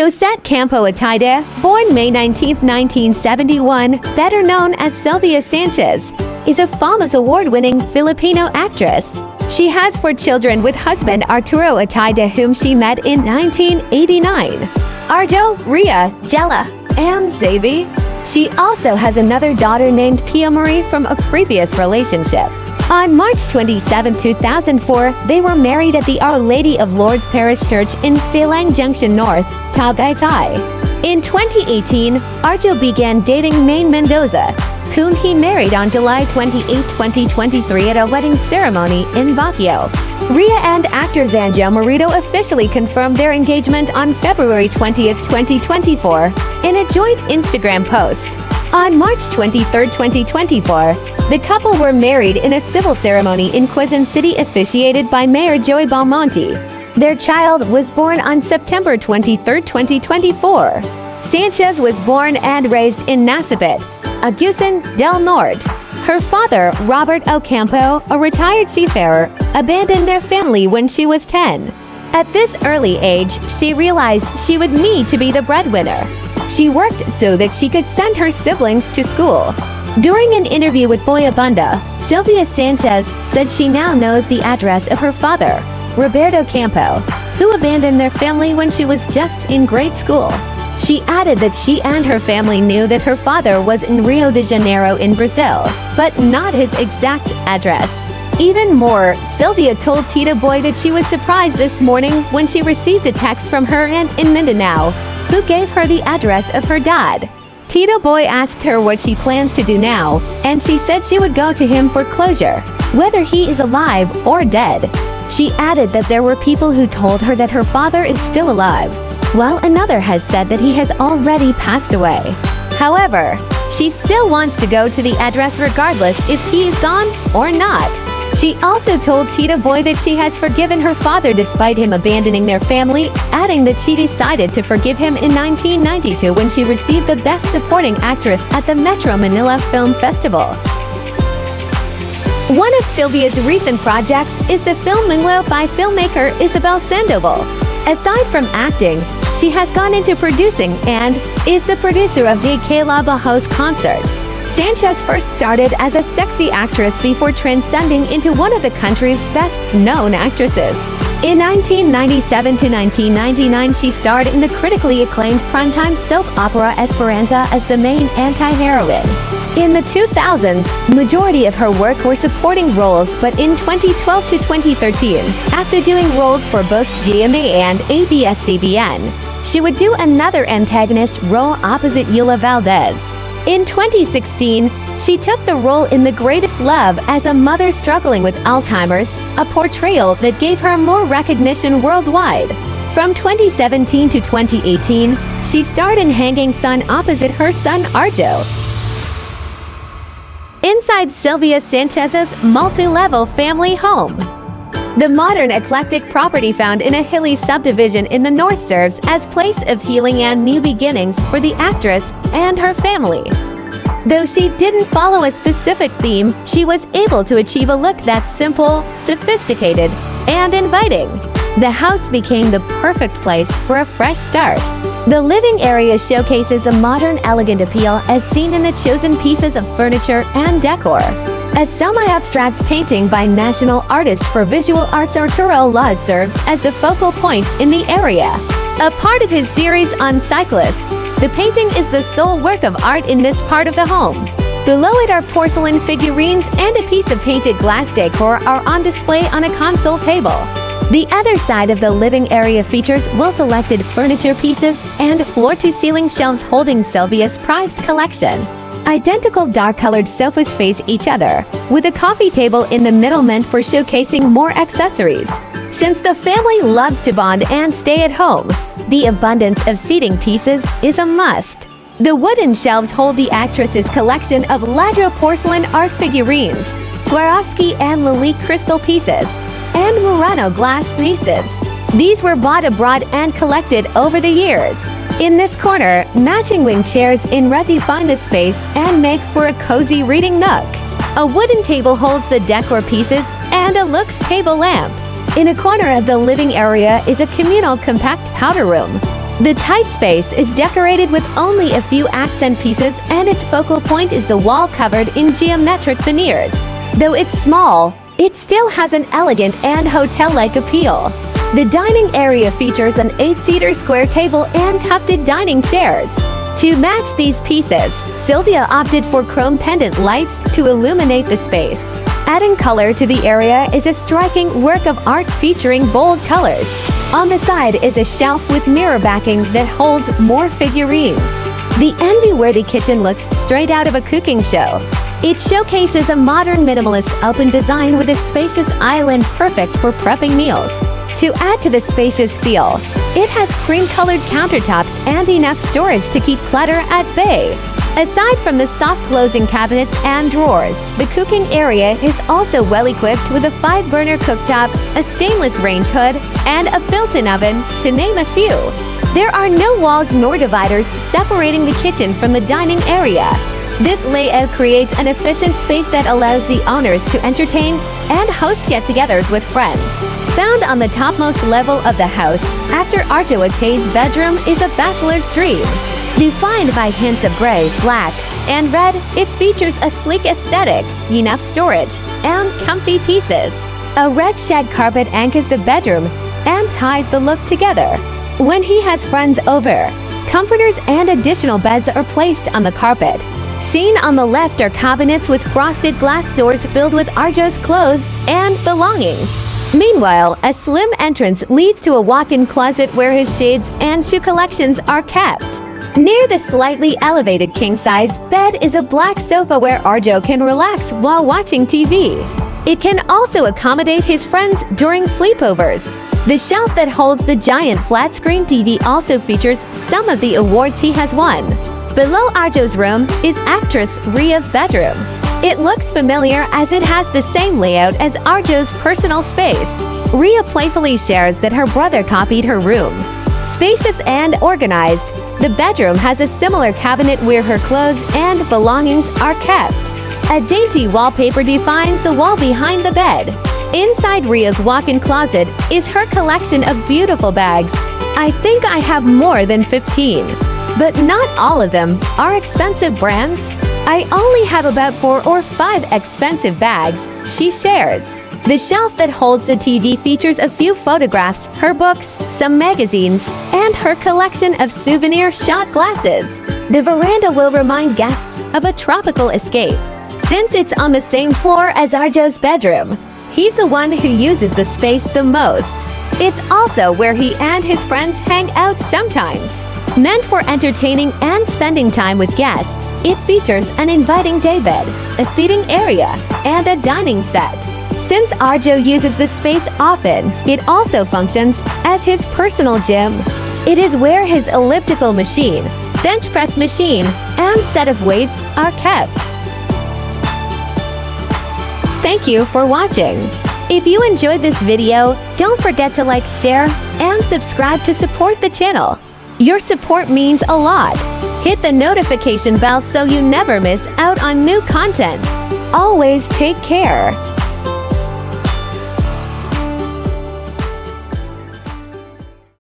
Josette Campo Ataide, born May 19, 1971, better known as Sylvia Sanchez, is a famous award-winning Filipino actress. She has 4 children with husband Arturo Ataide, whom she met in 1989. Arjo, Ria, Jella, and Zabi. She also has another daughter named Pia Marie from a previous relationship. On March 27, 2004, they were married at the Our Lady of Lourdes Parish Church in Silang Junction North, Tagaytay. In 2018, Arjo began dating Maine Mendoza, whom he married on July 28, 2023 at a wedding ceremony in Baguio. Ria and actor Zanjo Marito officially confirmed their engagement on February 20, 2024, in a joint Instagram post. On March 23, 2024, the couple were married in a civil ceremony in Quezon City officiated by Mayor Joey Belmonte. Their child was born on September 23, 2024. Sanchez was born and raised in Nasipit, Agusan del Norte. Her father, Robert Ocampo, a retired seafarer, abandoned their family when she was 10. At this early age, she realized she would need to be the breadwinner. She worked so that she could send her siblings to school. During an interview with Boy Abunda, Sylvia Sanchez said she now knows the address of her father, Roberto Campo, who abandoned their family when she was just in grade school. She added that she and her family knew that her father was in Rio de Janeiro in Brazil, but not his exact address. Even more, Sylvia told Tita Boy that she was surprised this morning when she received a text from her aunt in Mindanao, who gave her the address of her dad. Tita Boy asked her what she plans to do now, and she said she would go to him for closure, whether he is alive or dead. She added that there were people who told her that her father is still alive, while another has said that he has already passed away. However, she still wants to go to the address regardless if he is gone or not. She also told Tita Boy that she has forgiven her father despite him abandoning their family, adding that she decided to forgive him in 1992 when she received the Best Supporting Actress at the Metro Manila Film Festival. One of Sylvia's recent projects is the film Minglo by filmmaker Isabel Sandoval. Aside from acting, she has gone into producing and is the producer of the Kayla Bajos concert. Sanchez first started as a sexy actress before transcending into one of the country's best-known actresses. In 1997 to 1999, she starred in the critically acclaimed primetime soap opera Esperanza as the main anti-heroine. In the 2000s, majority of her work were supporting roles, but in 2012 to 2013, after doing roles for both GMA and ABS-CBN, she would do another antagonist role opposite Eula Valdez. In 2016, she took the role in The Greatest Love as a mother struggling with Alzheimer's, a portrayal that gave her more recognition worldwide. From 2017 to 2018, she starred in Hanging Sun opposite her son Arjo. Inside Sylvia Sanchez's multi-level family home. The modern eclectic property found in a hilly subdivision in the north serves as place of healing and new beginnings for the actress and her family. Though she didn't follow a specific theme, she was able to achieve a look that's simple, sophisticated, and inviting. The house became the perfect place for a fresh start. The living area showcases a modern, elegant appeal as seen in the chosen pieces of furniture and decor. A semi-abstract painting by national artist for visual arts Arturo Laws serves as the focal point in the area. A part of his series on cyclists, the painting is the sole work of art in this part of the home. Below it are porcelain figurines and a piece of painted glass decor are on display on a console table. The other side of the living area features well-selected furniture pieces and floor-to-ceiling shelves holding Sylvia's prized collection. Identical dark-colored sofas face each other, with a coffee table in the middle meant for showcasing more accessories. Since the family loves to bond and stay at home, the abundance of seating pieces is a must. The wooden shelves hold the actress's collection of Ladro porcelain art figurines, Swarovski and Lily crystal pieces, and Murano glass pieces. These were bought abroad and collected over the years. In this corner, matching wing chairs in red define the space and make for a cozy reading nook. A wooden table holds the decor pieces and a Lux table lamp. In a corner of the living area is a communal compact powder room. The tight space is decorated with only a few accent pieces, and its focal point is the wall covered in geometric veneers. Though it's small, it still has an elegant and hotel-like appeal. The dining area features an 8-seater square table and tufted dining chairs. To match these pieces, Sylvia opted for chrome pendant lights to illuminate the space. Adding color to the area is a striking work of art featuring bold colors. On the side is a shelf with mirror backing that holds more figurines. The envy-worthy kitchen looks straight out of a cooking show. It showcases a modern minimalist open design with a spacious island perfect for prepping meals. To add to the spacious feel, it has cream-colored countertops and enough storage to keep clutter at bay. Aside from the soft closing cabinets and drawers, the cooking area is also well-equipped with a 5-burner cooktop, a stainless range hood, and a built-in oven, to name a few. There are no walls nor dividers separating the kitchen from the dining area. This layout creates an efficient space that allows the owners to entertain and host get-togethers with friends. Found on the topmost level of the house, after Arjo Ate's bedroom is a bachelor's dream. Defined by hints of gray, black, and red, it features a sleek aesthetic, enough storage, and comfy pieces. A red shag carpet anchors the bedroom and ties the look together. When he has friends over, comforters and additional beds are placed on the carpet. Seen on the left are cabinets with frosted glass doors filled with Arjo's clothes and belongings. Meanwhile, a slim entrance leads to a walk-in closet where his shades and shoe collections are kept. Near the slightly elevated king-size bed is a black sofa where Arjo can relax while watching TV. It can also accommodate his friends during sleepovers. The shelf that holds the giant flat-screen TV also features some of the awards he has won. Below Arjo's room is actress Ria's bedroom. It looks familiar as it has the same layout as Arjo's personal space. Ria playfully shares that her brother copied her room. Spacious and organized, the bedroom has a similar cabinet where her clothes and belongings are kept. A dainty wallpaper defines the wall behind the bed. Inside Ria's walk-in closet is her collection of beautiful bags. I think I have more than 15. But not all of them are expensive brands. I only have about 4 or 5 expensive bags, she shares. The shelf that holds the TV features a few photographs, her books, some magazines, and her collection of souvenir shot glasses. The veranda will remind guests of a tropical escape. Since it's on the same floor as Arjo's bedroom, he's the one who uses the space the most. It's also where he and his friends hang out sometimes. Meant for entertaining and spending time with guests, it features an inviting daybed, a seating area, and a dining set. Since Arjo uses the space often, it also functions as his personal gym. It is where his elliptical machine, bench press machine, and set of weights are kept. Thank you for watching. If you enjoyed this video, don't forget to like, share, and subscribe to support the channel. Your support means a lot. Hit the notification bell so you never miss out on new content. Always take care.